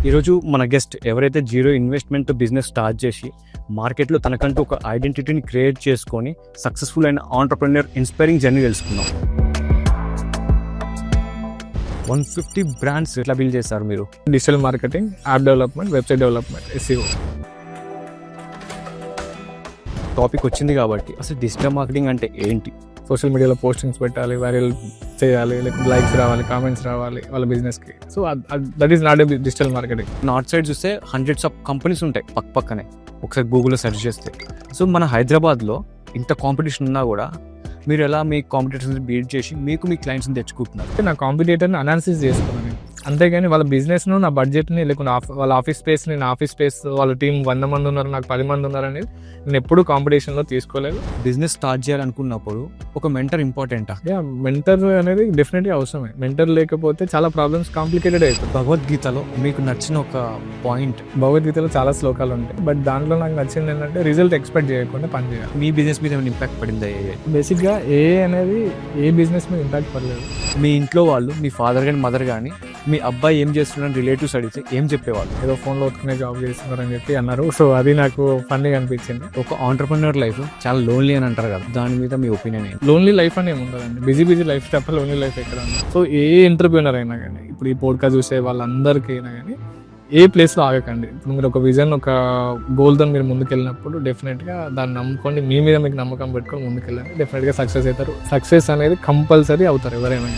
ఈరోజు మన గెస్ట్ ఎవరైతే జీరో ఇన్వెస్ట్మెంట్ బిజినెస్ స్టార్ట్ చేసి మార్కెట్లో తనకంటూ ఒక ఐడెంటిటీని క్రియేట్ చేసుకొని సక్సెస్ఫుల్ అయిన ఆంటర్‌ప్రెన్యూర్ ఇన్స్పైరింగ్ జర్నీ తెలుసుకుందాం. 150 బ్రాండ్స్ ఎట్లా బిల్డ్ చేస్తారు మీరు? Digital marketing, app development, website development, SEO. Topic వచ్చింది కాబట్టి అసలు డిజిటల్ మార్కెటింగ్ అంటే ఏంటి? సోషల్ మీడియాలో పోస్టింగ్స్ పెట్టాలి, వైరల్ చేయాలి, లేకపోతే లైక్స్ రావాలి, కామెంట్స్ రావాలి వాళ్ళ బిజినెస్కి. So that is not a digital marketing. North side చూస్తే హండ్రెడ్స్ ఆఫ్ కంపెనీస్ ఉంటాయి పక్కనే, ఒకసారి గూగుల్లో సెర్చ్ చేస్తే. సో మన హైదరాబాద్లో ఇంత కాంపిటీషన్ ఉన్నా కూడా మీరు ఎలా మీ కాంపిటీటర్స్ బీట్ చేసి మీకు మీ క్లయింట్స్ని తెచ్చుకుంటున్నారు? నా కాంపిటేటర్ని అనాలిసిస్ చేసుకున్నాను నేను. అంతేగాని వాళ్ళ బిజినెస్ను, నా బడ్జెట్ని, లేకుండా వాళ్ళ ఆఫీస్ స్పేస్ని, నా ఆఫీస్ స్పేస్, వాళ్ళ టీం 100 మంది ఉన్నారు, నాకు 10 మంది ఉన్నారు అనేది నేను ఎప్పుడూ కాంపిటీషన్లో తీసుకోలేదు. బిజినెస్ స్టార్ట్ చేయాలనుకున్నప్పుడు ఒక మెంటర్ ఇంపార్టెంటా? మెంటర్ అనేది డెఫినెట్గా అవసరమే. మెంటర్ లేకపోతే చాలా ప్రాబ్లమ్స్ కాంప్లికేటెడ్ అవుతుంది. భగవద్గీతలో మీకు నచ్చిన ఒక పాయింట్? భగవద్గీతలో చాలా శ్లోకాలు ఉంటాయి, బట్ దాంట్లో నాకు నచ్చింది ఏంటంటే రిజల్ట్ ఎక్స్పెక్ట్ చేయకుండా పని చేయాలి. మీ బిజినెస్ మీద ఏమైనా ఇంపాక్ట్ పడిందా? బేసిక్గా అనేది ఏ బిజినెస్ మీద ఇంపాక్ట్ పడలేదు. మీ ఇంట్లో వాళ్ళు, మీ ఫాదర్ కానీ మదర్ కానీ మీ అబ్బాయి ఏం చేస్తున్నారని రిలేటివ్స్ అడిగితే ఏం చెప్పేవాళ్ళు? ఏదో ఫోన్లో ఒత్తుకునే జాబ్ చేస్తున్నారని చెప్పి అన్నారు. సో అది నాకు ఫన్నీగా అనిపించింది. ఒక ఆంటర్‌ప్రెన్యూర్ లైఫ్ చాలా లోన్లీ అని అంటారు కదా, దాని మీద మీ ఒపీనియన్ ఏంటి? లోన్లీ లైఫ్ అని ఏముండదండి, బిజీ లైఫ్ తప్ప లోన్లీ లైఫ్ ఎక్కడ ఉంది? సో ఏ ఎంటర్‌ప్రెన్యూర్ అయినా కానీ, ఇప్పుడు ఈ పోడ్కాస్ట్ చూసే వాళ్ళందరికీ అయినా కానీ ఏ ప్లేస్లో ఆగకండి. ఇప్పుడు మీరు ఒక విజన్, ఒక గోల్తో మీరు ముందుకెళ్ళినప్పుడు డెఫినెట్గా దాన్ని నమ్ముకోండి, మీ మీద మీకు నమ్మకం పెట్టుకొని ముందుకెళ్ళండి. డెఫినెట్గా సక్సెస్ అవుతారు. సక్సెస్ అనేది కంపల్సరీ అవుతారు ఎవరైనా.